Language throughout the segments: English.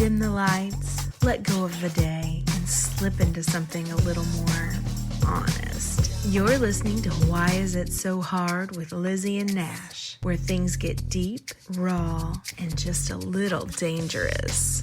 dim the lights, let go of the day, and slip into something a little more honest. You're listening to Why Is It So Hard with Lizzie and Nash, where things get deep, raw, and just a little dangerous.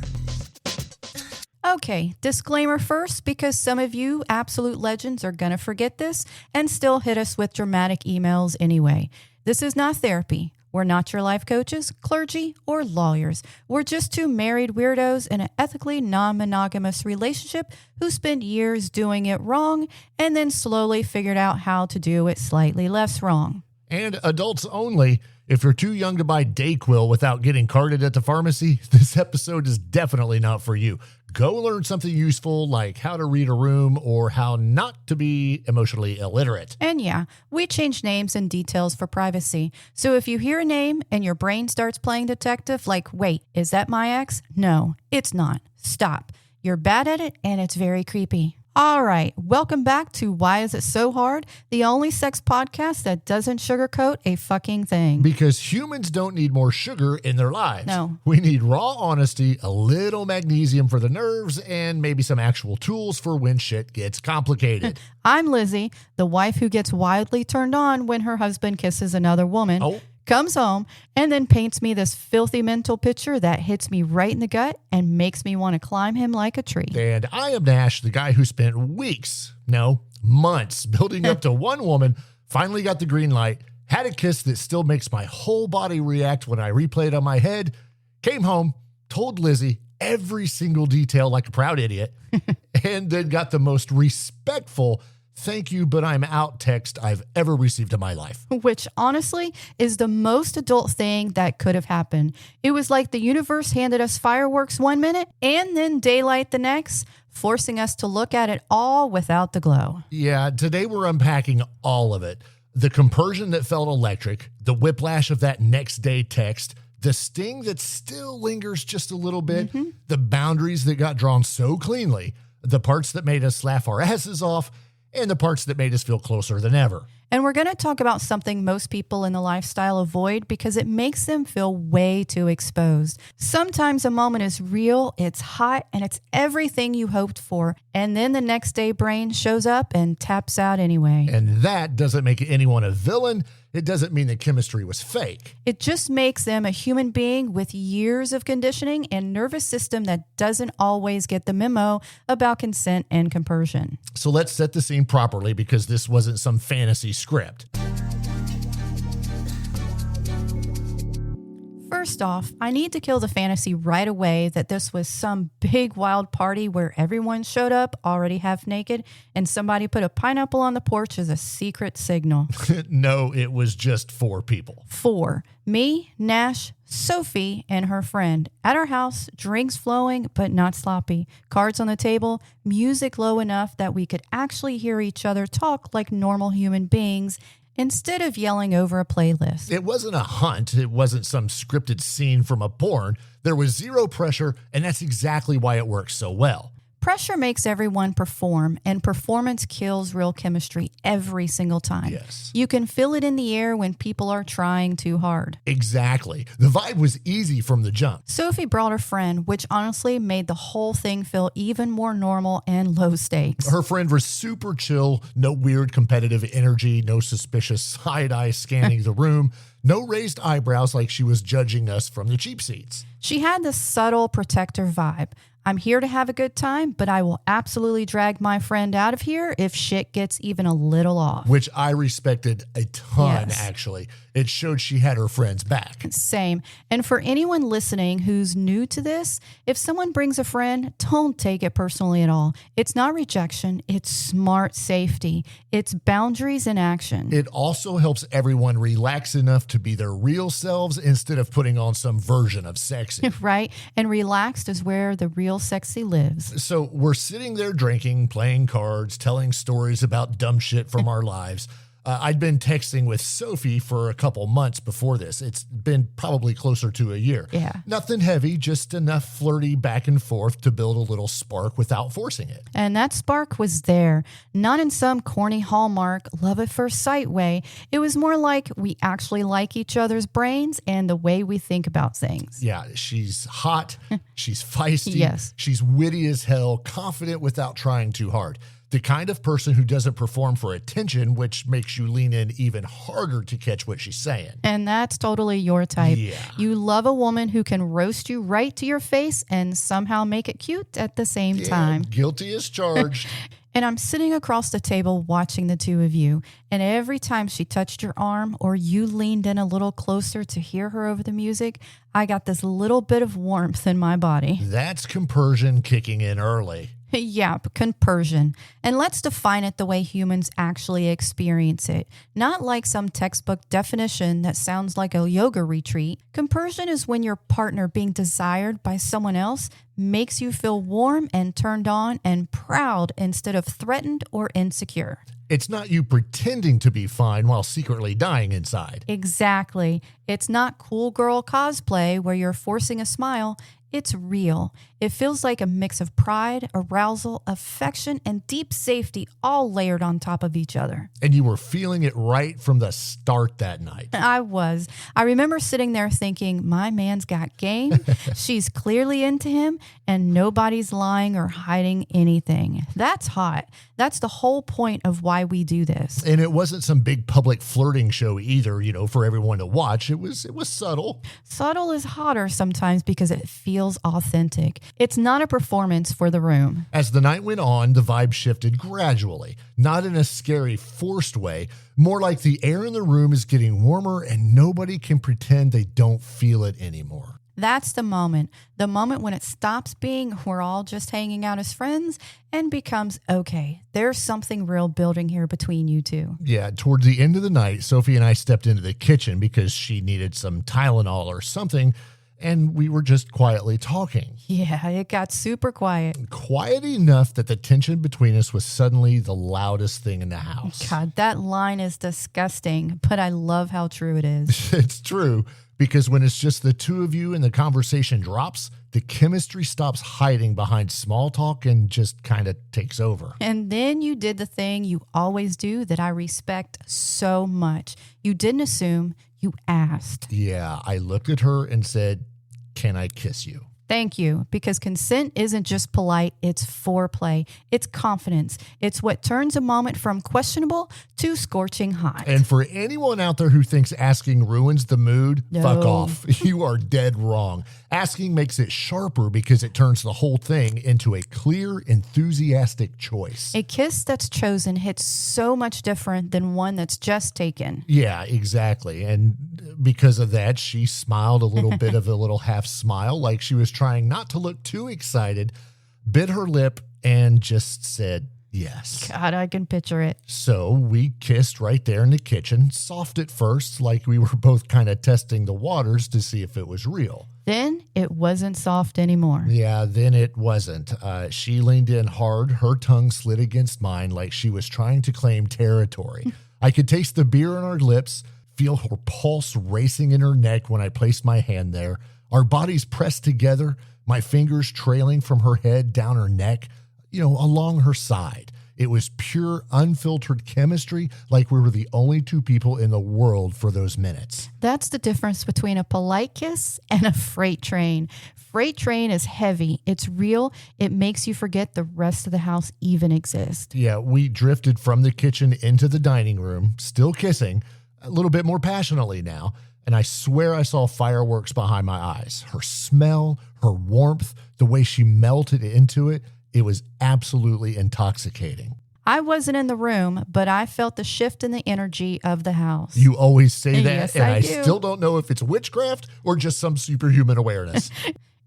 Okay, disclaimer first, because some of you absolute legends are going to forget this and still hit us with dramatic emails anyway. This is not therapy. We're not your life coaches, clergy, or lawyers. We're just two married weirdos in an ethically non-monogamous relationship who spent years doing it wrong and then slowly figured out how to do it slightly less wrong. And adults only. If you're too young to buy Dayquil without getting carded at the pharmacy, this episode is definitely not for you. Go learn something useful like how to read a room or how not to be emotionally illiterate. And yeah, we change names and details for privacy. So if you hear a name and your brain starts playing detective, like, wait, is that my ex? No, it's not. Stop. You're bad at it and it's very creepy. All right, welcome back to Why Is It So Hard, the only sex podcast that doesn't sugarcoat a fucking thing. Because humans don't need more sugar in their lives. No. We need raw honesty, a little magnesium for the nerves, and maybe some actual tools for when shit gets complicated. I'm Lizzie, the wife who gets wildly turned on when her husband kisses another woman. Comes home and then paints me this filthy mental picture that hits me right in the gut and makes me want to climb him like a tree. And I am Nash, the guy who spent months building up to one woman, finally got the green light, had a kiss that still makes my whole body react when I replay it on my head, came home, told Lizzie every single detail like a proud idiot, and then got the most respectful "thank you, but I'm out" text I've ever received in my life. Which honestly is the most adult thing that could have happened. It was like the universe handed us fireworks 1 minute and then daylight the next, forcing us to look at it all without the glow. Yeah, today we're unpacking all of it. The compersion that felt electric, the whiplash of that next day text, the sting that still lingers just a little bit, the boundaries that got drawn so cleanly, the parts that made us laugh our asses off, and the parts that made us feel closer than ever. And we're going to talk about something most people in the lifestyle avoid because it makes them feel way too exposed. Sometimes a moment is real, it's hot, and it's everything you hoped for. And then the next day brain shows up and taps out anyway. And that doesn't make anyone a villain. It doesn't mean the chemistry was fake. It just makes them a human being with years of conditioning and nervous system that doesn't always get the memo about consent and compersion. So let's set the scene properly because this wasn't some fantasy script. First off, I need to kill the fantasy right away that this was some big wild party where everyone showed up already half naked and somebody put a pineapple on the porch as a secret signal. No, it was just 4 people. 4. Me, Nash, Sophie, and her friend. At our house, drinks flowing but not sloppy. Cards on the table, music low enough that we could actually hear each other talk like normal human beings, instead of yelling over a playlist. It wasn't a hunt. It wasn't some scripted scene from a porn. There was zero pressure, and that's exactly why it works so well. Pressure makes everyone perform, and performance kills real chemistry every single time. Yes. You can feel it in the air when people are trying too hard. Exactly. The vibe was easy from the jump. Sophie brought her friend, which honestly made the whole thing feel even more normal and low stakes. Her friend was super chill, no weird competitive energy, no suspicious side-eye scanning the room, no raised eyebrows like she was judging us from the cheap seats. She had this subtle protector vibe. I'm here to have a good time, but I will absolutely drag my friend out of here if shit gets even a little off. Which I respected a ton, Yes. actually. It showed she had her friends back. Same. And for anyone listening who's new to this, if someone brings a friend, don't take it personally at all. It's not rejection. It's smart safety. It's boundaries in action. It also helps everyone relax enough to be their real selves instead of putting on some version of sexy. Right? And relaxed is where the real sexy lives. So we're sitting there drinking, playing cards, telling stories about dumb shit from our lives. I'd been texting with Sophie for a couple months before this. It's been probably closer to a year. Yeah. Nothing heavy, just enough flirty back and forth to build a little spark without forcing it. And that spark was there, not in some corny Hallmark love at first sight way. It was more like we actually like each other's brains and the way we think about things. Yeah, she's hot, she's feisty, Yes. she's witty as hell, confident without trying too hard. The kind of person who doesn't perform for attention, which makes you lean in even harder to catch what she's saying. And that's totally your type. Yeah. You love a woman who can roast you right to your face and somehow make it cute at the same time. Guilty as charged. And I'm sitting across the table watching the two of you, and every time she touched your arm or you leaned in a little closer to hear her over the music, I got this little bit of warmth in my body. That's compersion kicking in early. Yeah, compersion. And let's define it the way humans actually experience it. Not like some textbook definition that sounds like a yoga retreat. Compersion is when your partner being desired by someone else makes you feel warm and turned on and proud instead of threatened or insecure. It's not you pretending to be fine while secretly dying inside. Exactly. It's not cool girl cosplay where you're forcing a smile. It's real. It feels like a mix of pride, arousal, affection, and deep safety all layered on top of each other. And you were feeling it right from the start that night. I was. I remember sitting there thinking, my man's got game. She's clearly into him, and nobody's lying or hiding anything. That's hot. That's the whole point of why we do this. And it wasn't some big public flirting show either, for everyone to watch. It was subtle. Subtle is hotter sometimes because it feels authentic. It's not a performance for the room. As the night went on, the vibe shifted gradually, not in a scary, forced way, more like the air in the room is getting warmer and nobody can pretend they don't feel it anymore. That's the moment when it stops being we're all just hanging out as friends and becomes, okay, there's something real building here between you two. Yeah, towards the end of the night, Sophie and I stepped into the kitchen because she needed some Tylenol or something, and we were just quietly talking. Yeah, it got super quiet. Quiet enough that the tension between us was suddenly the loudest thing in the house. God, that line is disgusting, but I love how true it is. It's true, because when it's just the two of you and the conversation drops, the chemistry stops hiding behind small talk and just kind of takes over. And then you did the thing you always do that I respect so much. You didn't assume, you asked. Yeah, I looked at her and said, "Can I kiss you?" Thank you, because consent isn't just polite, it's foreplay, it's confidence. It's what turns a moment from questionable to scorching hot. And for anyone out there who thinks asking ruins the mood, No. fuck off. You are dead wrong. Asking makes it sharper because it turns the whole thing into a clear, enthusiastic choice. A kiss that's chosen hits so much different than one that's just taken. Yeah, exactly. And because of that, she smiled a little bit of a little half smile, like she was trying not to look too excited, bit her lip, and just said yes. God, I can picture it. So we kissed right there in the kitchen, soft at first, like we were both kind of testing the waters to see if it was real. Then it wasn't soft anymore. Yeah, then it wasn't. She leaned in hard, her tongue slid against mine like she was trying to claim territory. I could taste the beer on our lips, feel her pulse racing in her neck when I placed my hand there. Our bodies pressed together, my fingers trailing from her head down her neck, along her side. It was pure, unfiltered chemistry, like we were the only two people in the world for those minutes. That's the difference between a polite kiss and a freight train. Freight train is heavy. It's real. It makes you forget the rest of the house even exists. Yeah, we drifted from the kitchen into the dining room, still kissing, a little bit more passionately now. And I swear I saw fireworks behind my eyes. Her smell, her warmth, the way she melted into it, it was absolutely intoxicating. I wasn't in the room, but I felt the shift in the energy of the house. You always say that, Yes, and I I do. still don't know if it's witchcraft or just some superhuman awareness.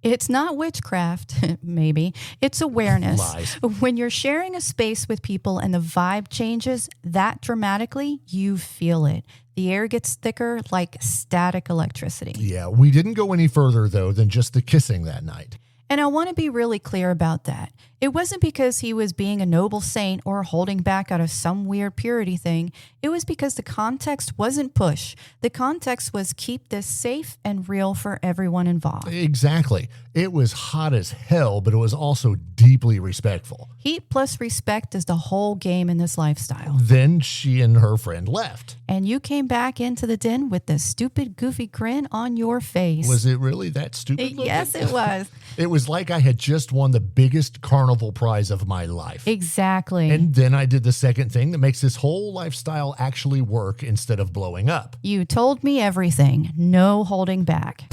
It's not witchcraft, maybe. It's awareness. Lies. When you're sharing a space with people and the vibe changes that dramatically, you feel it. The air gets thicker like static electricity. Yeah, we didn't go any further, though, than just the kissing that night. And I want to be really clear about that. It wasn't because he was being a noble saint or holding back out of some weird purity thing. It was because the context wasn't push. The context was keep this safe and real for everyone involved. Exactly. It was hot as hell, but it was also deeply respectful. Heat plus respect is the whole game in this lifestyle. Then she and her friend left. And you came back into the den with this stupid, goofy grin on your face. Was it really that stupid looking? Yes, it was. It was like I had just won the biggest carnival prize of my life. Exactly. And then I did the second thing that makes this whole lifestyle actually work instead of blowing up. You told me everything. No holding back.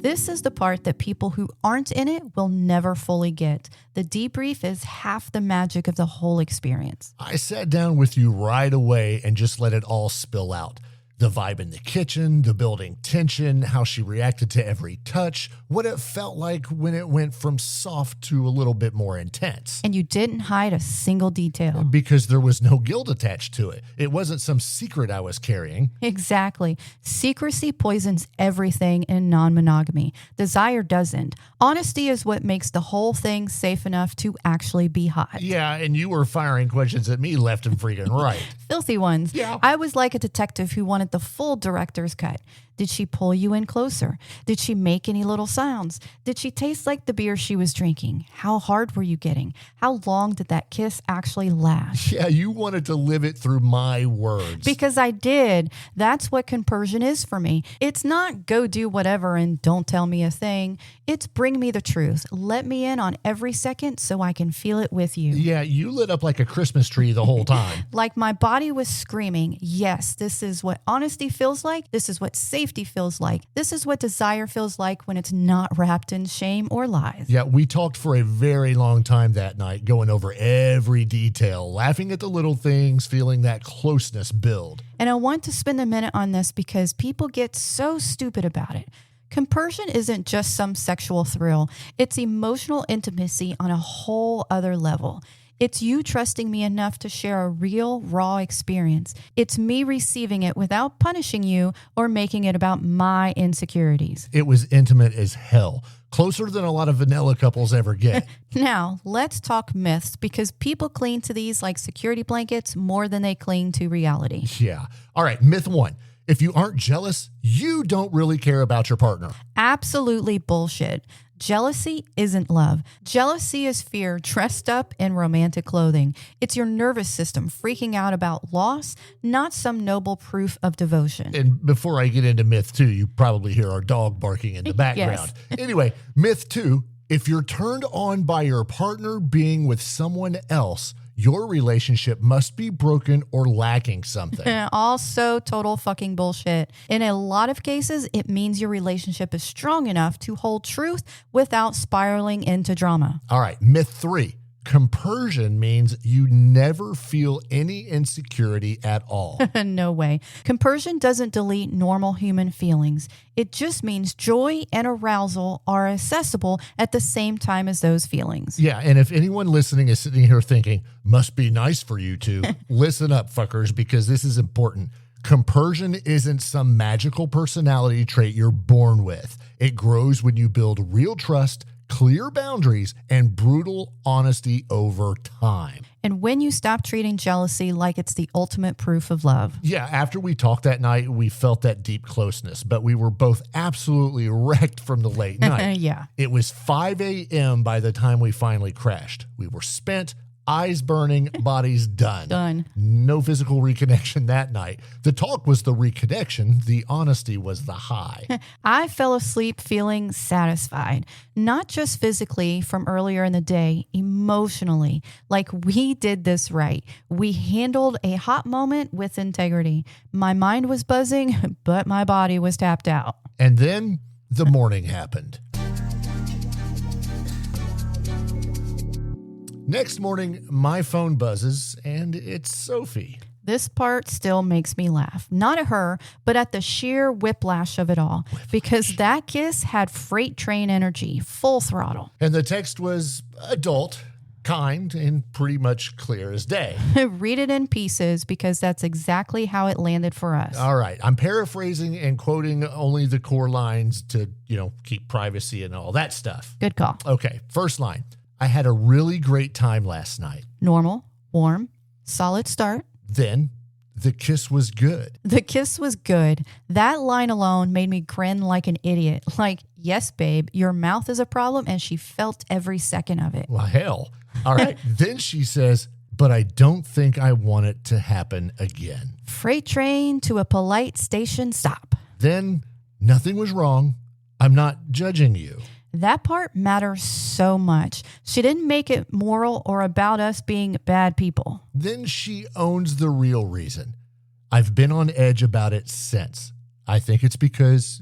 This is the part that people who aren't in it will never fully get. The debrief is half the magic of the whole experience. I sat down with you right away and just let it all spill out. The vibe in the kitchen, the building tension, how she reacted to every touch, what it felt like when it went from soft to a little bit more intense. And you didn't hide a single detail. Because there was no guilt attached to it. It wasn't some secret I was carrying. Exactly. Secrecy poisons everything in non-monogamy. Desire doesn't. Honesty is what makes the whole thing safe enough to actually be hot. Yeah, and you were firing questions at me left and freaking right. Filthy ones. Yeah. I was like a detective who wanted the full director's cut. Did she pull you in closer? Did she make any little sounds? Did she taste like the beer she was drinking? How hard were you getting? How long did that kiss actually last? Yeah, you wanted to live it through my words. Because I did. That's what compersion is for me. It's not go do whatever and don't tell me a thing. It's bring me the truth. Let me in on every second so I can feel it with you. Yeah, you lit up like a Christmas tree the whole time. Like my body was screaming, yes, this is what honesty feels like. This is what safety feels like. This is what desire feels like when it's not wrapped in shame or lies. Yeah, we talked for a very long time that night, going over every detail, laughing at the little things, feeling that closeness build. And I want to spend a minute on this because people get so stupid about it. Compersion isn't just some sexual thrill. It's emotional intimacy on a whole other level. It's you trusting me enough to share a real, raw experience. It's me receiving it without punishing you or making it about my insecurities. It was intimate as hell, closer than a lot of vanilla couples ever get. Now, let's talk myths because people cling to these like security blankets more than they cling to reality. Yeah. All right, myth 1. If you aren't jealous, you don't really care about your partner. Absolutely bullshit. Jealousy isn't love. Jealousy is fear dressed up in romantic clothing. It's your nervous system freaking out about loss, not some noble proof of devotion. And before I get into myth 2, you probably hear our dog barking in the background. Anyway, myth 2, if you're turned on by your partner being with someone else, your relationship must be broken or lacking something. Also total fucking bullshit. In a lot of cases, it means your relationship is strong enough to hold truth without spiraling into drama. All right, myth 3. Compersion means you never feel any insecurity at all. No way. Compersion doesn't delete normal human feelings. It just means joy and arousal are accessible at the same time as those feelings. Yeah, and if anyone listening is sitting here thinking, must be nice for you two, listen up, fuckers, because this is important. Compersion isn't some magical personality trait you're born with. It grows when you build real trust, clear boundaries, and brutal honesty over time. And when you stop treating jealousy like it's the ultimate proof of love. Yeah, after we talked that night, we felt that deep closeness, but we were both absolutely wrecked from the late night. Yeah. It was 5 a.m. by the time we finally crashed. We were spent, eyes burning, bodies done. Done. No physical reconnection that night. The talk was the reconnection. The honesty was the high. I fell asleep feeling satisfied, not just physically from earlier in the day, emotionally. Like we did this right. We handled a hot moment with integrity. My mind was buzzing, but my body was tapped out. And then the morning happened. Next morning, my phone buzzes, and it's Sophie. This part still makes me laugh. Not at her, but at the sheer whiplash of it all. Because that kiss had freight train energy, full throttle. And the text was adult, kind, and pretty much clear as day. Read it in pieces because that's exactly how it landed for us. All right. I'm paraphrasing and quoting only the core lines to, keep privacy and all that stuff. Good call. Okay. First line. I had a really great time last night. Normal, warm, solid start. Then the kiss was good. The kiss was good. That line alone made me grin like an idiot. Like, yes, babe, your mouth is a problem, and she felt every second of it. Well, hell. All right. Then she says, but I don't think I want it to happen again. Freight train to a polite station stop. Then nothing was wrong. I'm not judging you. That part matters so much. She didn't make it moral or about us being bad people. Then she owns the real reason. I've been on edge about it since. I think it's because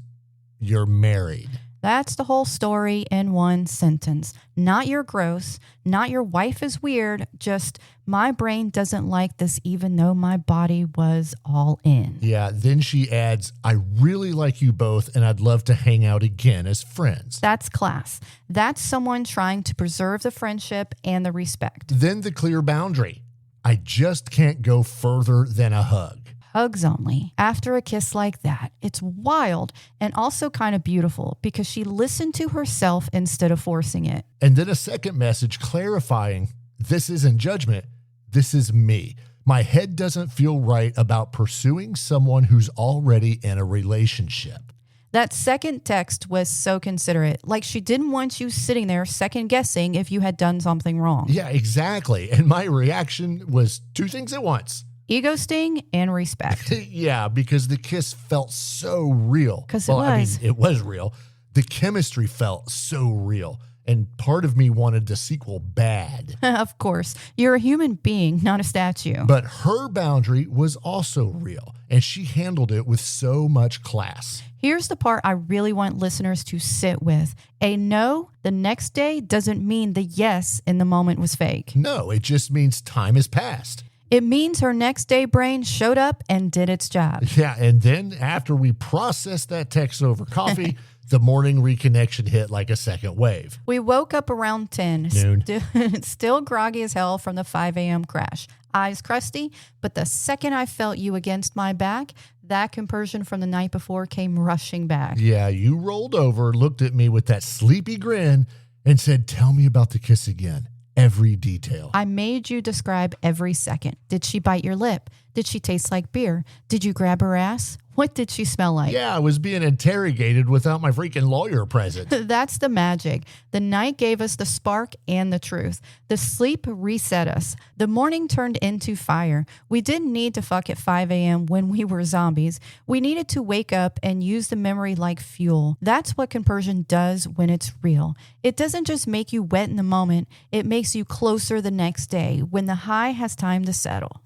you're married. That's the whole story in one sentence. Not you're gross, not your wife is weird, just my brain doesn't like this even though my body was all in. Yeah, then she adds, I really like you both and I'd love to hang out again as friends. That's class. That's someone trying to preserve the friendship and the respect. Then the clear boundary. I just can't go further than a hug. Hugs only. After a kiss like that, it's wild and also kind of beautiful because she listened to herself instead of forcing it. And then a second message clarifying, this isn't judgment, this is me. My head doesn't feel right about pursuing someone who's already in a relationship. That second text was so considerate, like she didn't want you sitting there second guessing if you had done something wrong. Yeah, exactly. And my reaction was two things at once. Ego sting and respect. Yeah, because the kiss felt so real. Because it was. It was real. The chemistry felt so real. And part of me wanted the sequel bad. Of course. You're a human being, not a statue. But her boundary was also real. And she handled it with so much class. Here's the part I really want listeners to sit with. A no the next day doesn't mean the yes in the moment was fake. No, it just means time has passed. It means her next day brain showed up and did its job. Yeah, and then after we processed that text over coffee, the morning reconnection hit like a second wave. We woke up around 10, Noon. Still groggy as hell from the 5 a.m. crash. Eyes crusty, but the second I felt you against my back, that compersion from the night before came rushing back. Yeah, you rolled over, looked at me with that sleepy grin, and said, tell me about the kiss again. Every detail. I made you describe every second. Did she bite your lip? Did she taste like beer? Did you grab her ass? What did she smell like? Yeah, I was being interrogated without my freaking lawyer present. That's the magic. The night gave us the spark and the truth. The sleep reset us. The morning turned into fire. We didn't need to fuck at 5 a.m. when we were zombies. We needed to wake up and use the memory like fuel. That's what compersion does when it's real. It doesn't just make you wet in the moment. It makes you closer the next day when the high has time to settle.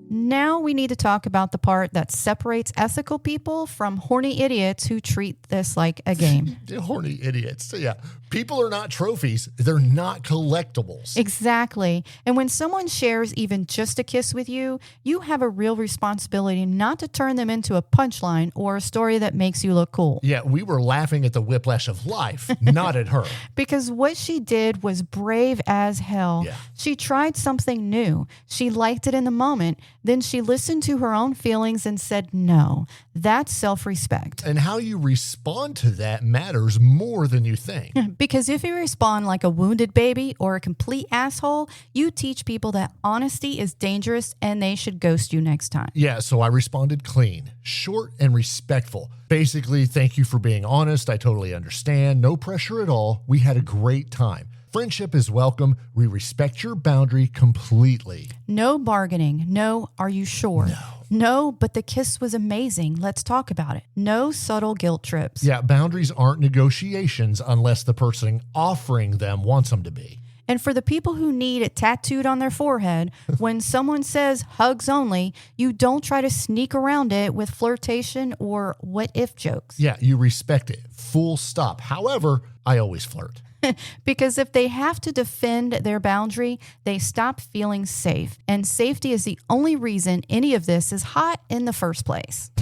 Now we need to talk about the part that separates ethical people from horny idiots who treat this like a game. Horny idiots. Yeah. People are not trophies. They're not collectibles. Exactly. And when someone shares even just a kiss with you, you have a real responsibility not to turn them into a punchline or a story that makes you look cool. Yeah, we were laughing at the whiplash of life, not at her. Because what she did was brave as hell. Yeah. She tried something new. She liked it in the moment. Then she listened to her own feelings and said no. That's self-respect. And how you respond to that matters more than you think. Because if you respond like a wounded baby or a complete asshole, you teach people that honesty is dangerous and they should ghost you next time. Yeah, so I responded clean, short, and respectful. Basically, thank you for being honest. I totally understand. No pressure at all. We had a great time. Friendship is welcome. We respect your boundary completely. No bargaining. No, are you sure? No, but the kiss was amazing. Let's talk about it. No subtle guilt trips. Yeah, boundaries aren't negotiations unless the person offering them wants them to be. And for the people who need it tattooed on their forehead, when someone says hugs only, you don't try to sneak around it with flirtation or what if jokes. Yeah, you respect it. Full stop. However, I always flirt. Because if they have to defend their boundary, they stop feeling safe. And safety is the only reason any of this is hot in the first place.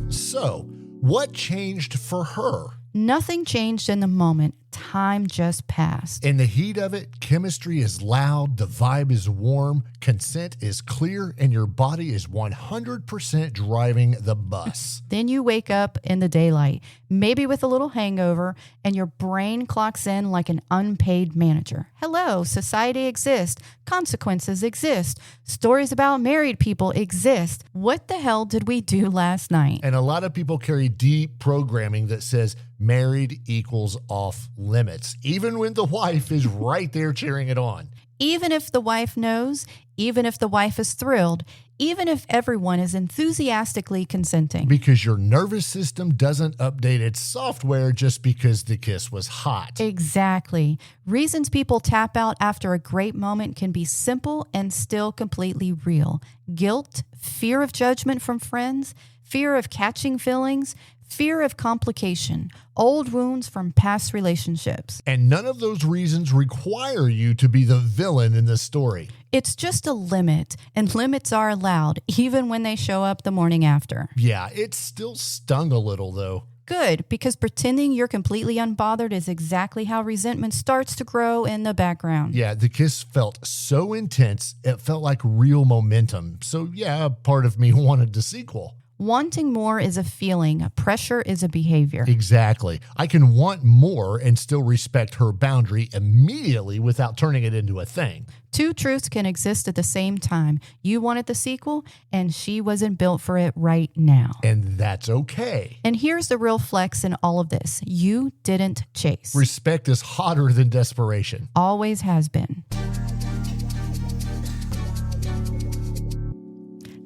So, What changed for her? Nothing changed in the moment. Time just passed. In the heat of it, chemistry is loud, the vibe is warm, consent is clear, and your body is 100% driving the bus. Then you wake up in the daylight, maybe with a little hangover, and your brain clocks in like an unpaid manager. Hello, society exists. Consequences exist. Stories about married people exist. What the hell did we do last night? And a lot of people carry deep programming that says married equals off limits, even when the wife is right there cheering it on. Even if the wife knows, even if the wife is thrilled, even if everyone is enthusiastically consenting. Because your nervous system doesn't update its software just because the kiss was hot. Exactly. Reasons people tap out after a great moment can be simple and still completely real. Guilt, fear of judgment from friends, fear of catching feelings, fear of complication, old wounds from past relationships. And none of those reasons require you to be the villain in the story. It's just a limit, and limits are allowed, even when they show up the morning after. Yeah, it still stung a little, though. Good, because pretending you're completely unbothered is exactly how resentment starts to grow in the background. Yeah, the kiss felt so intense, it felt like real momentum. So yeah, part of me wanted the sequel. Wanting more is a feeling. Pressure is a behavior. Exactly. I can want more and still respect her boundary immediately without turning it into a thing. Two truths can exist at the same time. You wanted the sequel, and she wasn't built for it right now. And that's okay. And here's the real flex in all of this. You didn't chase. Respect is hotter than desperation. Always has been.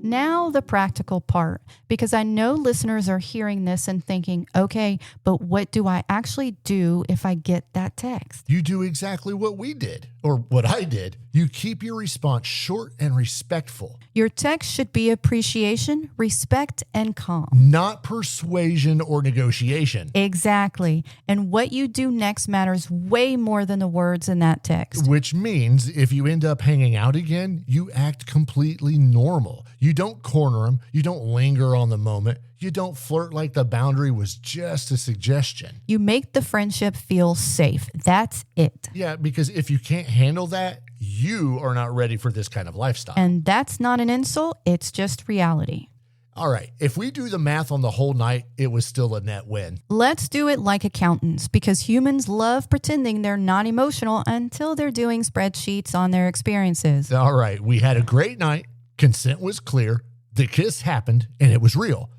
Now the practical part, because I know listeners are hearing this and thinking, okay, but what do I actually do if I get that text? You do exactly what we did, or what I did. You keep your response short and respectful. Your text should be appreciation, respect, and calm. Not persuasion or negotiation. Exactly. And what you do next matters way more than the words in that text. Which means if you end up hanging out again, you act completely normal. You don't corner them. You don't linger on the moment. You don't flirt like the boundary was just a suggestion. You make the friendship feel safe. That's it. Yeah, because if you can't handle that, you are not ready for this kind of lifestyle. And that's not an insult. It's just reality. All right, if we do the math on the whole night, it was still a net win. Let's do it like accountants, because humans love pretending they're not emotional until they're doing spreadsheets on their experiences. All right, we had a great night. Consent was clear. The kiss happened, and it was real.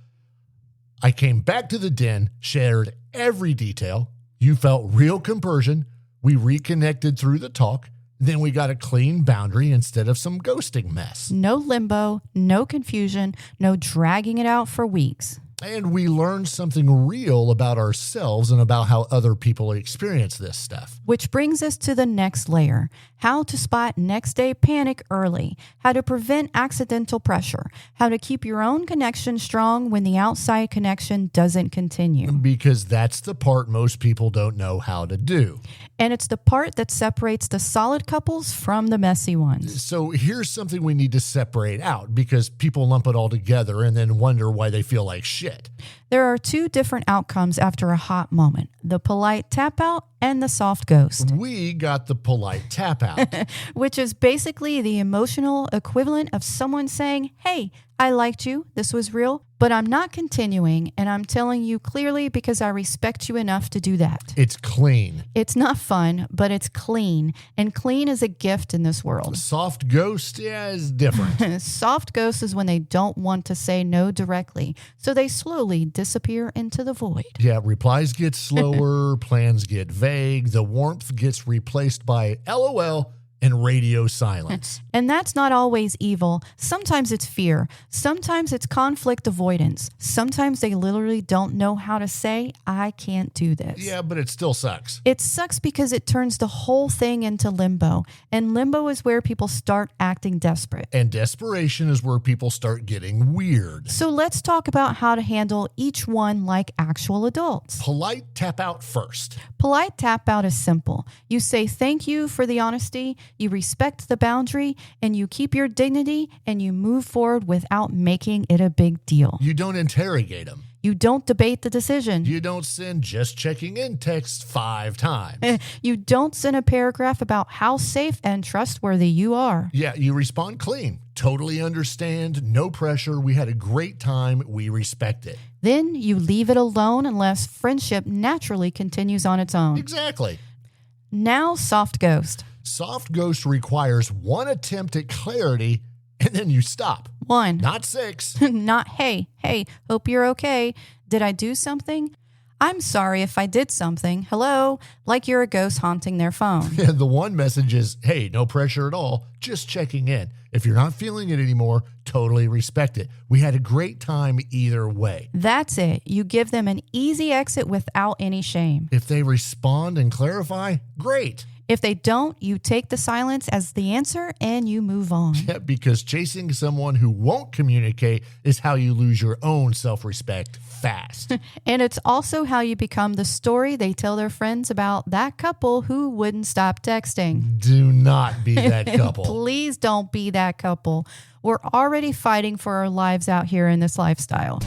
I came back to the den, shared every detail. You felt real compersion. We reconnected through the talk. Then we got a clean boundary instead of some ghosting mess. No limbo, no confusion, no dragging it out for weeks. And we learned something real about ourselves and about how other people experience this stuff. Which brings us to the next layer. How to spot next day panic early. How to prevent accidental pressure. How to keep your own connection strong when the outside connection doesn't continue. Because that's the part most people don't know how to do. And it's the part that separates the solid couples from the messy ones. So here's something we need to separate out because people lump it all together and then wonder why they feel like shit. There are two different outcomes after a hot moment, the polite tap out and the soft ghost. We got the polite tap out. Which is basically the emotional equivalent of someone saying, hey, I liked you, this was real, but I'm not continuing, and I'm telling you clearly because I respect you enough to do that. It's clean. It's not fun, but it's clean, and clean is a gift in this world. Soft ghost, yeah, is different. Soft ghost is when they don't want to say no directly, so they slowly disappear into the void. Yeah, replies get slower, plans get vague, the warmth gets replaced by LOL and radio silence. And that's not always evil. Sometimes it's fear. Sometimes it's conflict avoidance. Sometimes they literally don't know how to say, I can't do this. Yeah, but it still sucks. It sucks because it turns the whole thing into limbo. And limbo is where people start acting desperate. And desperation is where people start getting weird. So let's talk about how to handle each one like actual adults. Polite tap out first. Polite tap out is simple. You say thank you for the honesty, you respect the boundary, and you keep your dignity, and you move forward without making it a big deal. You don't interrogate them. You don't debate the decision. You don't send just checking in text 5 times. You don't send a paragraph about how safe and trustworthy you are. Yeah, you respond clean. Totally understand. No pressure. We had a great time. We respect it. Then you leave it alone unless friendship naturally continues on its own. Exactly. Now, soft ghost. Soft ghost requires 1 attempt at clarity and then you stop. 1. Not 6. Not, hey, hope you're okay. Did I do something? I'm sorry if I did something. Hello? Like you're a ghost haunting their phone. The one message is, hey, no pressure at all. Just checking in. If you're not feeling it anymore, totally respect it. We had a great time either way. That's it. You give them an easy exit without any shame. If they respond and clarify, great. If they don't, you take the silence as the answer and you move on. Yeah, because chasing someone who won't communicate is how you lose your own self-respect fast. And it's also how you become the story they tell their friends about that couple who wouldn't stop texting. Do not be that couple. Please don't be that couple. We're already fighting for our lives out here in this lifestyle.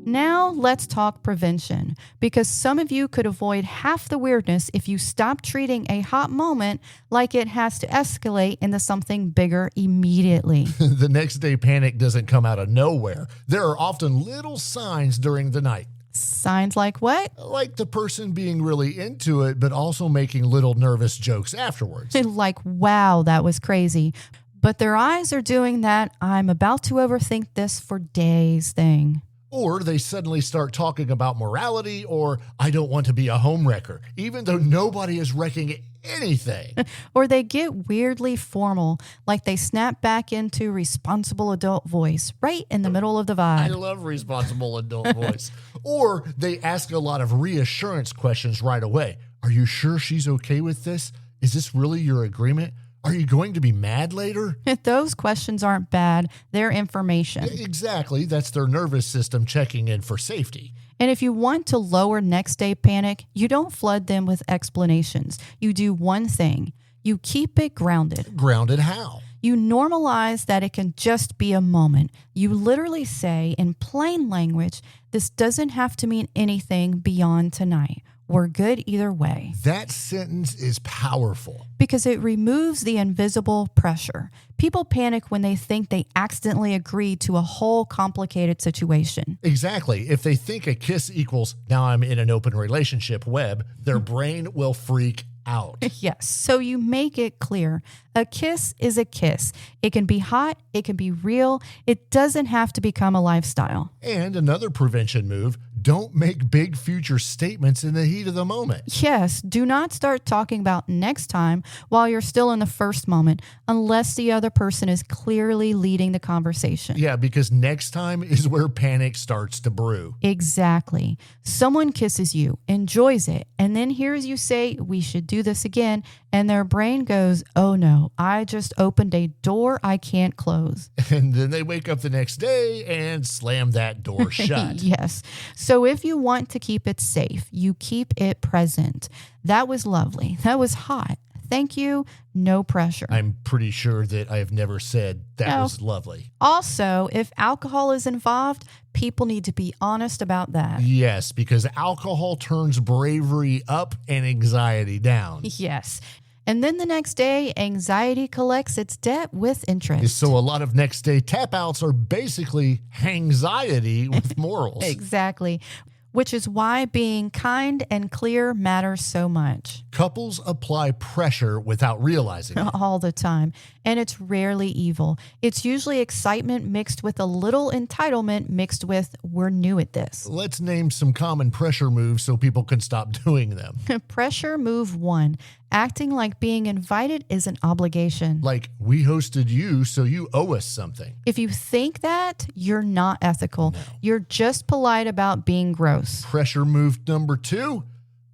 Now let's talk prevention, because some of you could avoid half the weirdness if you stop treating a hot moment like it has to escalate into something bigger immediately. The next day panic doesn't come out of nowhere. There are often little signs during the night. Signs like what? Like the person being really into it, but also making little nervous jokes afterwards. Like, wow, that was crazy. But their eyes are doing that I'm about to overthink this for days thing. Or they suddenly start talking about morality or I don't want to be a homewrecker, even though nobody is wrecking anything. Or they get weirdly formal, like they snap back into responsible adult voice right in the middle of the I vibe. love responsible adult voice. Or they ask a lot of reassurance questions right away. Are you sure she's okay with this? Is this really your agreement? Are you going to be mad later? Those questions aren't bad. They're information. Exactly. That's their nervous system checking in for safety. And if you want to lower next day panic, you don't flood them with explanations. You do one thing. You keep it grounded. Grounded how? You normalize that it can just be a moment. You literally say in plain language, this doesn't have to mean anything beyond tonight. We're good either way. That sentence is powerful. Because it removes the invisible pressure. People panic when they think they accidentally agreed to a whole complicated situation. Exactly. If they think a kiss equals now I'm in an open relationship web, their brain will freak out. Yes. So you make it clear. A kiss is a kiss. It can be hot. It can be real. It doesn't have to become a lifestyle. And another prevention move, don't make big future statements in the heat of the moment. Yes. Do not start talking about next time while you're still in the first moment, unless the other person is clearly leading the conversation. Yeah, because next time is where panic starts to brew. Exactly. Someone kisses you, enjoys it, and then hears you say, we should do this again, and their brain goes, oh no, I just opened a door I can't close. And then they wake up the next day and slam that door shut. Yes. So if you want to keep it safe, you keep it present. That was lovely. That was hot. Thank you. No pressure. I'm pretty sure that I've never said that No. was lovely. Also, if alcohol is involved, people need to be honest about that. Yes, because alcohol turns bravery up and anxiety down. Yes. And then the next day, anxiety collects its debt with interest. So a lot of next day tap outs are basically anxiety with morals. Exactly. Which is why being kind and clear matters so much. Couples apply pressure without realizing it. All the time. And it's rarely evil. It's usually excitement mixed with a little entitlement mixed with, we're new at this. Let's name some common pressure moves so people can stop doing them. Pressure move 1. Acting like being invited is an obligation. Like, we hosted you, so you owe us something. If you think that, you're not ethical. No. You're just polite about being gross. Pressure move number 2,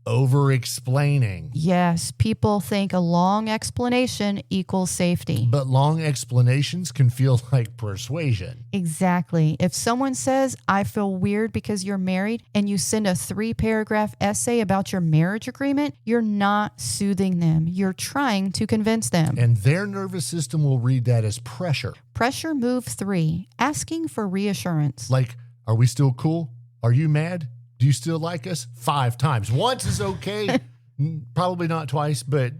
over-explaining. Yes, people think a long explanation equals safety. But long explanations can feel like persuasion. Exactly. If someone says, I feel weird because you're married, and you send a 3-paragraph essay about your marriage agreement, you're not soothing them. You're trying to convince them. And their nervous system will read that as pressure. Pressure move 3, asking for reassurance. Like, are we still cool? Are you mad? Do you still like us? 5 times. Once is okay. Probably not twice, but,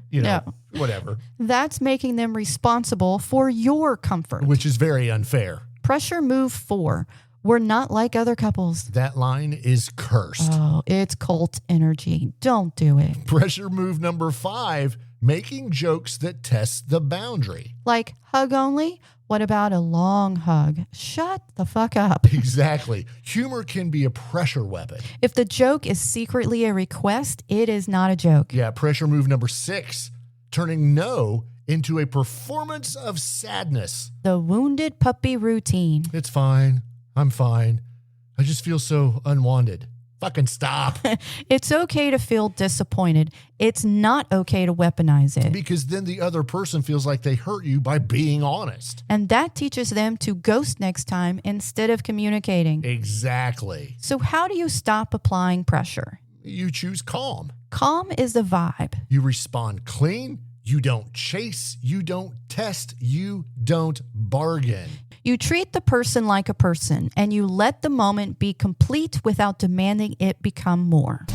whatever. That's making them responsible for your comfort. Which is very unfair. Pressure move 4. We're not like other couples. That line is cursed. Oh, it's cult energy. Don't do it. Pressure move number 5, making jokes that test the boundary. Like hug only? What about a long hug? Shut the fuck up. Exactly. Humor can be a pressure weapon. If the joke is secretly a request, it is not a joke. Yeah, pressure move number 6, turning no into a performance of sadness. The wounded puppy routine. It's fine. I'm fine. I just feel so unwanted. Fucking stop. It's okay to feel disappointed. It's not okay to weaponize it. Because then the other person feels like they hurt you by being honest. And that teaches them to ghost next time instead of communicating. Exactly. So how do you stop applying pressure? You choose calm. Calm is the vibe. You respond clean. You don't chase. You don't test. You don't bargain. You treat the person like a person, and you let the moment be complete without demanding it become more.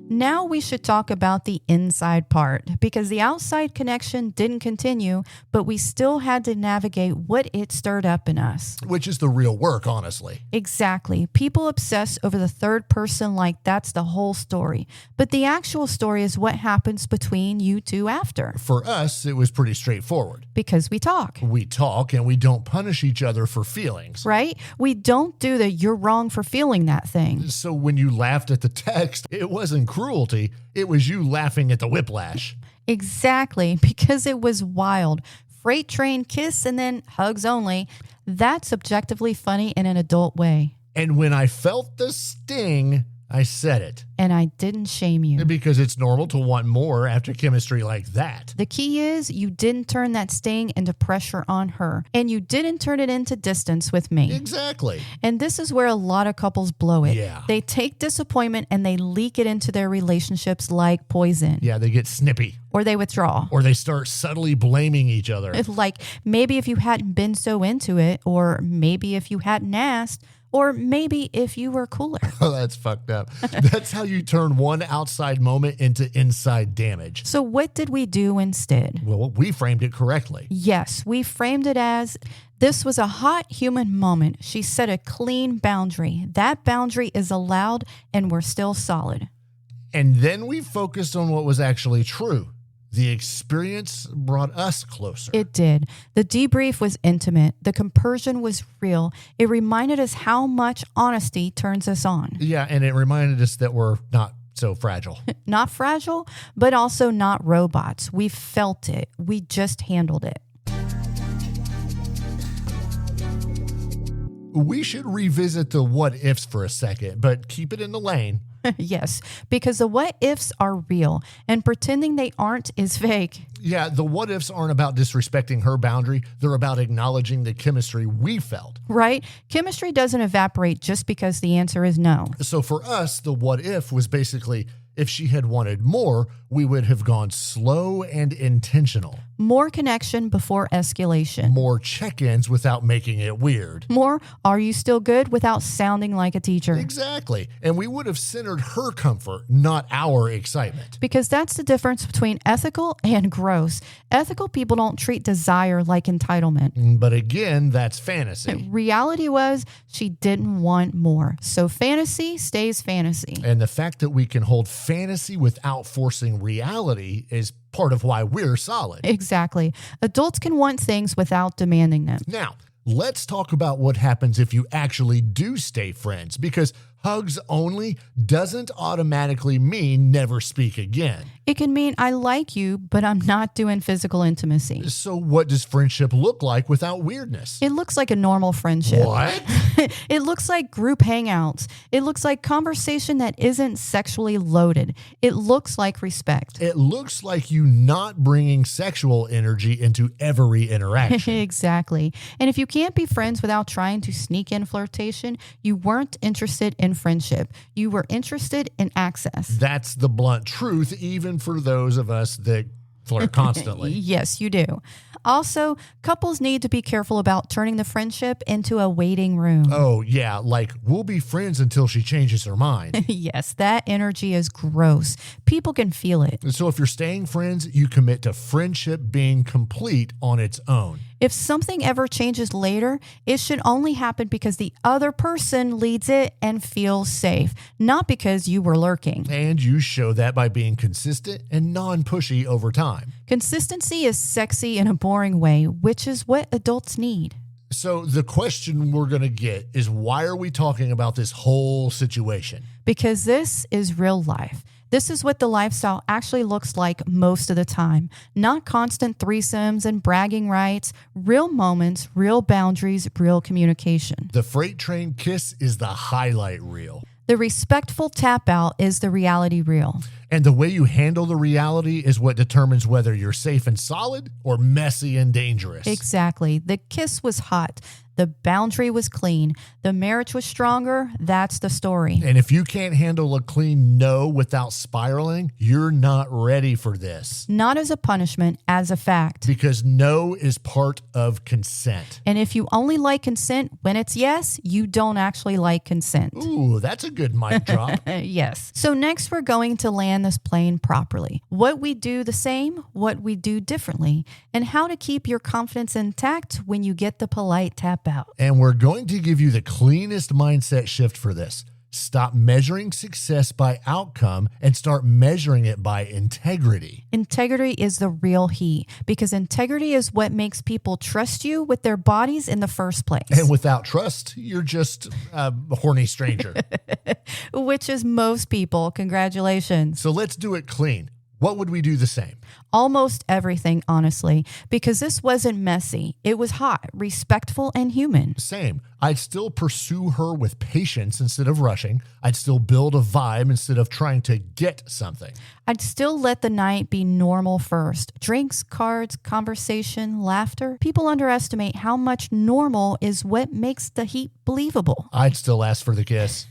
Now we should talk about the inside part, because the outside connection didn't continue, but we still had to navigate what it stirred up in us. Which is the real work, honestly. Exactly. People obsess over the third person like that's the whole story. But the actual story is what happens between you two after. For us, it was pretty straightforward. Because we talk. We talk and we don't punish each other for feelings. Right? We don't do the you're wrong for feeling that thing. So when you laughed at the text, it wasn't cruelty. It was you laughing at the whiplash. Exactly, because it was wild. Freight train kiss and then hugs only. That's objectively funny in an adult way. And when I felt the sting, I said it. And I didn't shame you. Because it's normal to want more after chemistry like that. The key is you didn't turn that sting into pressure on her. And you didn't turn it into distance with me. Exactly. And this is where a lot of couples blow it. Yeah. They take disappointment and they leak it into their relationships like poison. Yeah, they get snippy. Or they withdraw. Or they start subtly blaming each other. Like maybe if you hadn't been so into it, or maybe if you hadn't asked, or maybe if you were cooler. Oh, that's fucked up. That's how you turn one outside moment into inside damage. So what did we do instead? Well, we framed it correctly. Yes, we framed it as this was a hot human moment. She set a clean boundary. That boundary is allowed and we're still solid. And then we focused on what was actually true. The experience brought us closer. It did. The debrief was intimate. The compersion was real. It reminded us how much honesty turns us on. Yeah, and it reminded us that we're not so fragile. Not fragile, but also not robots. We felt it. We just handled it. We should revisit the what ifs for a second, but keep it in the lane. Yes, because the what ifs are real and pretending they aren't is fake. Yeah, the what ifs aren't about disrespecting her boundary. They're about acknowledging the chemistry we felt. Right? Chemistry doesn't evaporate just because the answer is no. So for us, the what if was basically if she had wanted more, we would have gone slow and intentional. More connection before escalation. More check-ins without making it weird. More, are you still good without sounding like a teacher? Exactly. And we would have centered her comfort, not our excitement. Because that's the difference between ethical and gross. Ethical people don't treat desire like entitlement. But again, that's fantasy. Reality was she didn't want more. So fantasy stays fantasy. And the fact that we can hold fantasy without forcing reality is part of why we're solid. Exactly. Adults can want things without demanding them. Now, let's talk about what happens if you actually do stay friends, because Hugs only doesn't automatically mean never speak again. It can mean I like you, but I'm not doing physical intimacy. So what does friendship look like without weirdness? It looks like a normal friendship. What? It looks like group hangouts. It looks like conversation that isn't sexually loaded. It looks like respect. It looks like you not bringing sexual energy into every interaction. Exactly. And if you can't be friends without trying to sneak in flirtation, you weren't interested in friendship. You were interested in access. That's the blunt truth, even for those of us that flirt constantly. Yes, you do. Also, couples need to be careful about turning the friendship into a waiting room. Oh, yeah, like we'll be friends until she changes her mind. Yes, that energy is gross. People can feel it. So if you're staying friends, you commit to friendship being complete on its own. If something ever changes later, it should only happen because the other person leads it and feels safe, not because you were lurking. And you show that by being consistent and non-pushy over time. Consistency is sexy in a boring way, which is what adults need. So the question we're going to get is, why are we talking about this whole situation? Because this is real life. This is what the lifestyle actually looks like most of the time. Not constant threesomes and bragging rights, real moments, real boundaries, real communication. The freight train kiss is the highlight reel. The respectful tap out is the reality reel. And the way you handle the reality is what determines whether you're safe and solid or messy and dangerous. Exactly. The kiss was hot. The boundary was clean. The marriage was stronger. That's the story. And if you can't handle a clean no without spiraling, you're not ready for this. Not as a punishment, as a fact. Because no is part of consent. And if you only like consent when it's yes, you don't actually like consent. Ooh, that's a good mic drop. Yes. So next we're going to land this plane properly. What we do the same, what we do differently, and how to keep your confidence intact when you get the polite tap out. And we're going to give you the cleanest mindset shift for this. Stop measuring success by outcome and start measuring it by integrity. Integrity is the real heat because integrity is what makes people trust you with their bodies in the first place. And without trust, you're just a horny stranger. Which is most people. Congratulations. So let's do it clean. What would we do the same? Almost everything, honestly, because this wasn't messy. It was hot, respectful, and human. Same. I'd still pursue her with patience instead of rushing. I'd still build a vibe instead of trying to get something. I'd still let the night be normal first. Drinks, cards, conversation, laughter. People underestimate how much normal is what makes the heat believable. I'd still ask for the kiss.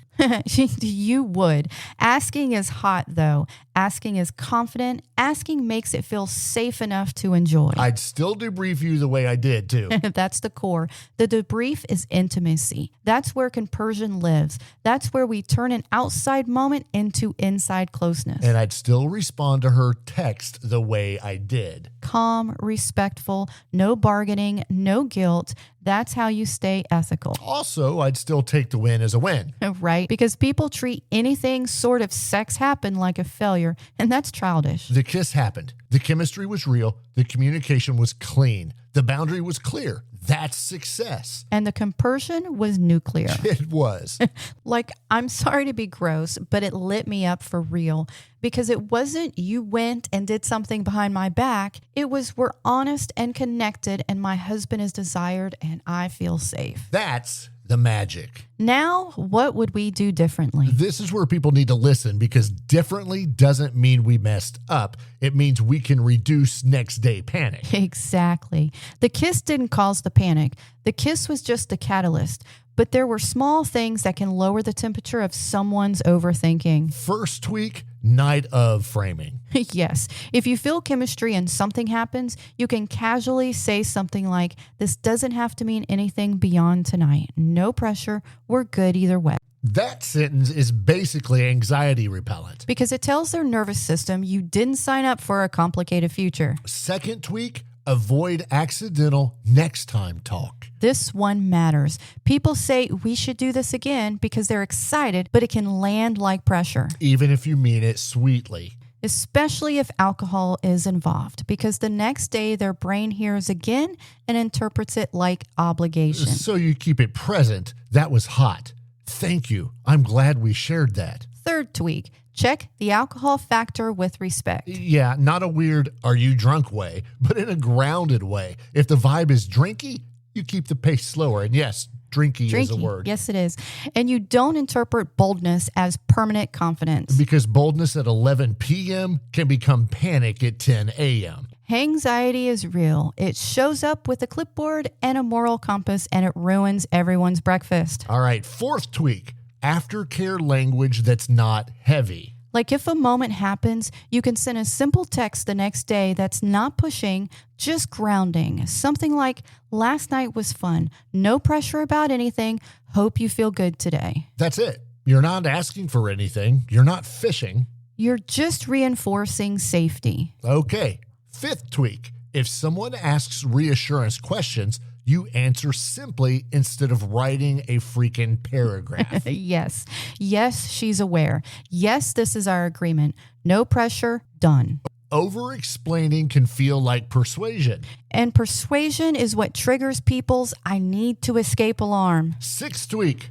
You would. Asking is hot, though. Asking is confident. Asking makes it feel safe enough to enjoy. I'd still debrief you the way I did, too. That's the core. The debrief is intimacy. That's where compersion lives. That's where we turn an outside moment into inside closeness. And I'd still respond to her text the way I did. Calm, respectful, no bargaining, no guilt. That's how you stay ethical. Also, I'd still take the win as a win. Right? Because people treat anything sort of sex happen like a failure, and that's childish. The kiss happened. The chemistry was real. The communication was clean. The boundary was clear. That's success. And the compersion was nuclear. It was. Like, I'm sorry to be gross, but it lit me up for real. Because it wasn't you went and did something behind my back. It was we're honest and connected, and my husband is desired, and I feel safe. That's the magic. Now, what would we do differently? This is where people need to listen, because differently doesn't mean we messed up. It means we can reduce next day panic. Exactly. The kiss didn't cause the panic. The kiss was just the catalyst. But there were small things that can lower the temperature of someone's overthinking. First tweak, night of framing. Yes. If you feel chemistry and something happens, you can casually say something like, this doesn't have to mean anything beyond tonight. No pressure. We're good either way. That sentence is basically anxiety repellent. Because it tells their nervous system you didn't sign up for a complicated future. Second tweak, avoid accidental next time talk. This one matters. People say we should do this again because they're excited, but it can land like pressure. Even if you mean it sweetly. Especially if alcohol is involved, because the next day their brain hears again and interprets it like obligation. So you keep it present. That was hot. Thank you. I'm glad we shared that. Third tweak, check the alcohol factor with respect. Yeah, not a weird, are you drunk way, but in a grounded way. If the vibe is drinky, you keep the pace slower. And yes, drinky is a word. Yes, it is. And you don't interpret boldness as permanent confidence. Because boldness at 11 p.m. can become panic at 10 a.m. Anxiety is real. It shows up with a clipboard and a moral compass, and it ruins everyone's breakfast. All right, fourth tweak, aftercare language that's not heavy. Like if a moment happens, you can send a simple text the next day that's not pushing, just grounding. Something like, last night was fun. No pressure about anything. Hope you feel good today. That's it. You're not asking for anything. You're not fishing. You're just reinforcing safety. Okay. Fifth tweak, if someone asks reassurance questions, you answer simply instead of writing a freaking paragraph. Yes. Yes, she's aware. Yes, this is our agreement. No pressure. Done. Over-explaining can feel like persuasion. And persuasion is what triggers people's I need to escape alarm. Sixth tweak,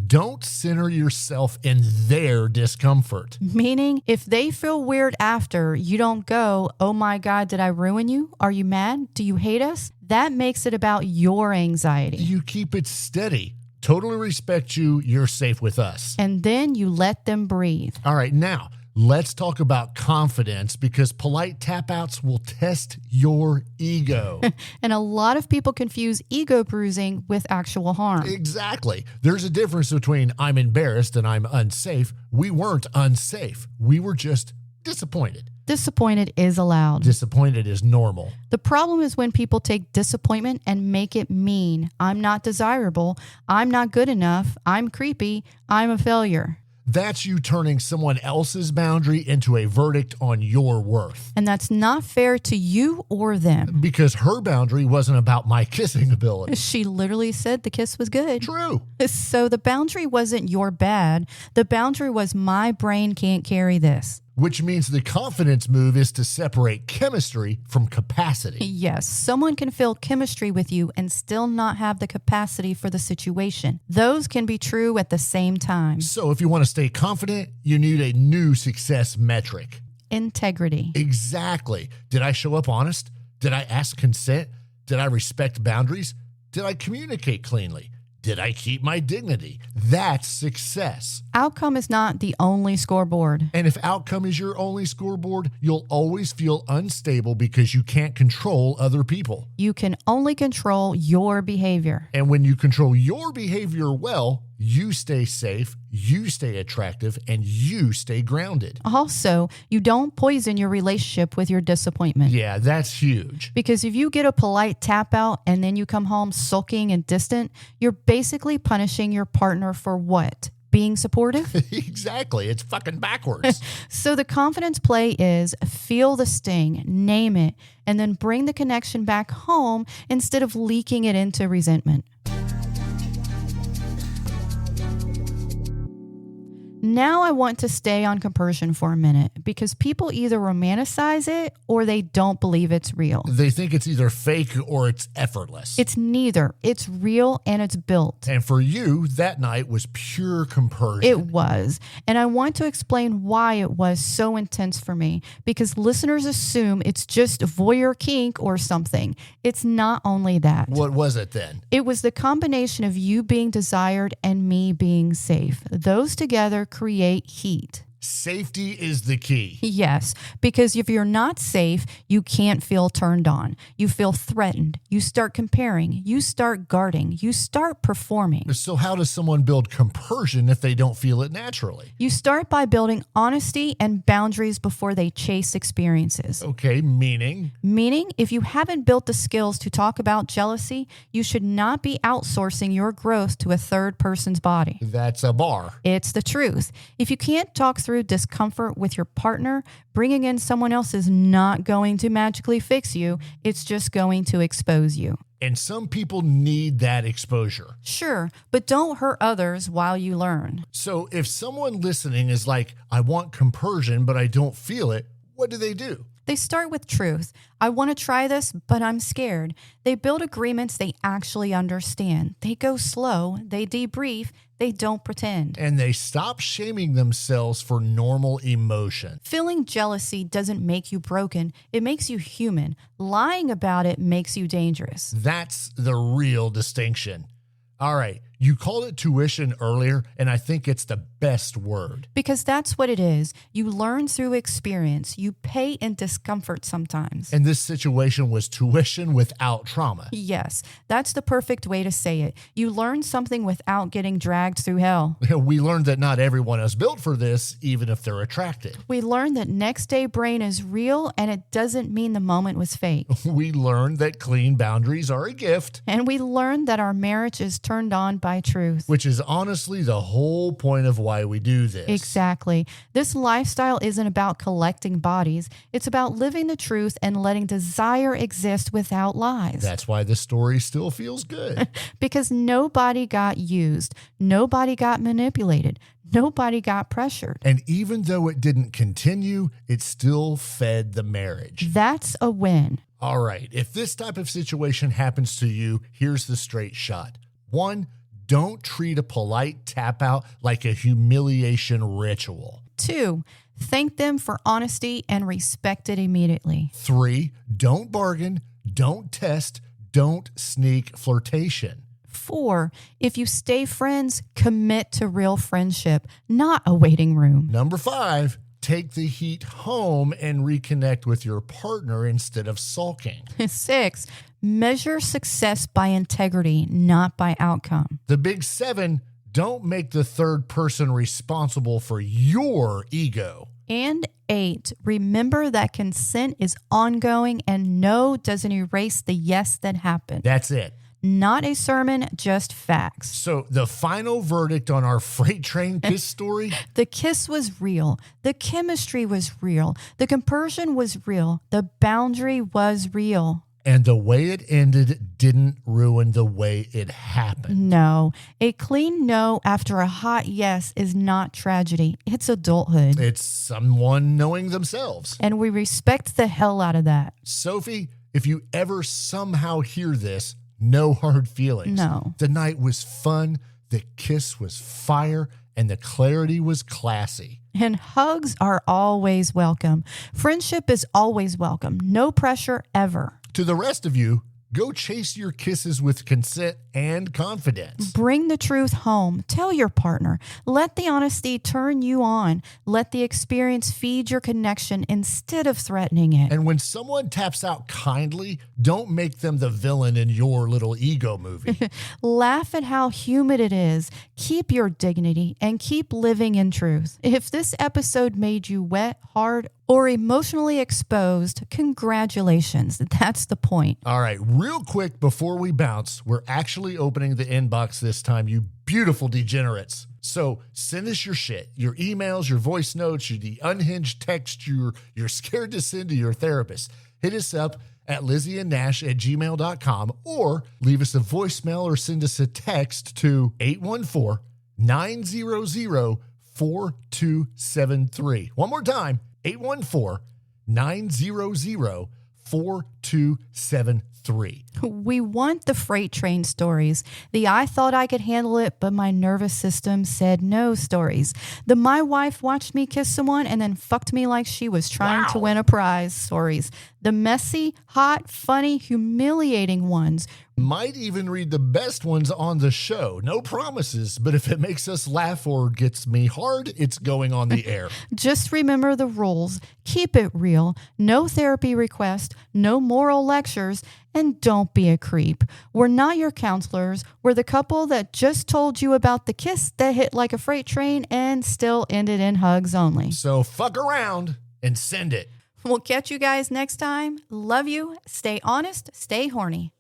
don't center yourself in their discomfort. Meaning, if they feel weird after, you don't go, oh my God, did I ruin you? Are you mad? Do you hate us? That makes it about your anxiety. You keep it steady. Totally respect you. You're safe with us. And then you let them breathe. All right, now let's talk about confidence because polite tap outs will test your ego. And a lot of people confuse ego bruising with actual harm. Exactly. There's a difference between I'm embarrassed and I'm unsafe. We weren't unsafe. We were just disappointed. Disappointed is allowed. Disappointed is normal. The problem is when people take disappointment and make it mean. I'm not desirable. I'm not good enough. I'm creepy. I'm a failure. That's you turning someone else's boundary into a verdict on your worth. And that's not fair to you or them. Because her boundary wasn't about my kissing ability. She literally said the kiss was good. True. So the boundary wasn't your bad. The boundary was my brain can't carry this. Which means the confidence move is to separate chemistry from capacity. Yes, someone can feel chemistry with you and still not have the capacity for the situation. Those can be true at the same time. So if you want to stay confident, you need a new success metric. Integrity. Exactly. Did I show up honest? Did I ask consent? Did I respect boundaries? Did I communicate cleanly? Did I keep my dignity? That's success. Outcome is not the only scoreboard. And if outcome is your only scoreboard, you'll always feel unstable because you can't control other people. You can only control your behavior. And when you control your behavior well, you stay safe, you stay attractive, and you stay grounded. Also, you don't poison your relationship with your disappointment. Yeah, that's huge. Because if you get a polite tap out and then you come home sulking and distant, you're basically punishing your partner for what? Being supportive? Exactly. It's fucking backwards. So the confidence play is feel the sting, name it, and then bring the connection back home instead of leaking it into resentment. Now I want to stay on compersion for a minute because people either romanticize it or they don't believe it's real. They think it's either fake or it's effortless. It's neither. It's real and it's built. And for you, that night was pure compersion. It was. And I want to explain why it was so intense for me because listeners assume it's just voyeur kink or something. It's not only that. What was it then? It was the combination of you being desired and me being safe. Those together create heat. Safety is the key. Yes, because if you're not safe, you can't feel turned on. You feel threatened. You start comparing. You start guarding. You start performing. So how does someone build compersion if they don't feel it naturally? You start by building honesty and boundaries before they chase experiences. Okay, meaning? Meaning, if you haven't built the skills to talk about jealousy, you should not be outsourcing your growth to a third person's body. That's a bar. It's the truth. If you can't talk through discomfort with your partner, bringing in someone else is not going to magically fix you. It's just going to expose you. And some people need that exposure. Sure, but don't hurt others while you learn. So if someone listening is like, I want compersion, but I don't feel it, what do? They start with truth. I want to try this, but I'm scared. They build agreements they actually understand. They go slow. They debrief. They don't pretend. And they stop shaming themselves for normal emotion. Feeling jealousy doesn't make you broken. It makes you human. Lying about it makes you dangerous. That's the real distinction. All right, you called it tuition earlier, and I think it's the best word. Because that's what it is. You learn through experience. You pay in discomfort sometimes. And this situation was tuition without trauma. Yes, that's the perfect way to say it. You learn something without getting dragged through hell. We learned that not everyone is built for this, even if they're attracted. We learned that next day brain is real, and it doesn't mean the moment was fake. We learned that clean boundaries are a gift. And we learned that our marriage is turned on by truth. Which is honestly the whole point of why we do this. Exactly. This lifestyle isn't about collecting bodies. It's about living the truth and letting desire exist without lies. That's why the story still feels good. Because nobody got used. Nobody got manipulated. Nobody got pressured. And even though it didn't continue, it still fed the marriage. That's a win. All right, if this type of situation happens to you, here's the straight shot. 1, don't treat a polite tap out like a humiliation ritual. 2, thank them for honesty and respect it immediately. 3, don't bargain, don't test, don't sneak flirtation. 4, if you stay friends, commit to real friendship, not a waiting room. Number 5, take the heat home and reconnect with your partner instead of sulking. 6, measure success by integrity, not by outcome. The big 7, don't make the third person responsible for your ego. And 8, remember that consent is ongoing and no doesn't erase the yes that happened. That's it. Not a sermon, just facts. So the final verdict on our freight train kiss story? The kiss was real. The chemistry was real. The compersion was real. The boundary was real. And the way it ended didn't ruin the way it happened. No. A clean no after a hot yes is not tragedy. It's adulthood. It's someone knowing themselves. And we respect the hell out of that. Sophie, if you ever somehow hear this, no hard feelings. No. The night was fun, the kiss was fire, and the clarity was classy. And hugs are always welcome. Friendship is always welcome. No pressure ever. To the rest of you, go chase your kisses with consent and confidence. Bring the truth home. Tell your partner. Let the honesty turn you on. Let the experience feed your connection instead of threatening it. And when someone taps out kindly, don't make them the villain in your little ego movie. Laugh at how humid it is. Keep your dignity and keep living in truth. If this episode made you wet, hard, or emotionally exposed, congratulations. That's the point. All right, real quick before we bounce, we're actually opening the inbox this time, you beautiful degenerates. So send us your shit, your emails, your voice notes, the unhinged text you're scared to send to your therapist. Hit us up at lizzieandnash@gmail.com or leave us a voicemail or send us a text to 814-900-4273. One more time, 814-900-4273. We want the freight train stories. The I thought I could handle it, but my nervous system said no stories. The my wife watched me kiss someone and then fucked me like she was trying to win a prize stories. The messy, hot, funny, humiliating ones. Might even read the best ones on the show. No promises, but if it makes us laugh or gets me hard, it's going on the air. Just remember the rules. Keep it real. No therapy request. No moral lectures. And don't be a creep. We're not your counselors. We're the couple that just told you about the kiss that hit like a freight train and still ended in hugs only. So fuck around and send it. We'll catch you guys next time. Love you. Stay honest. Stay horny.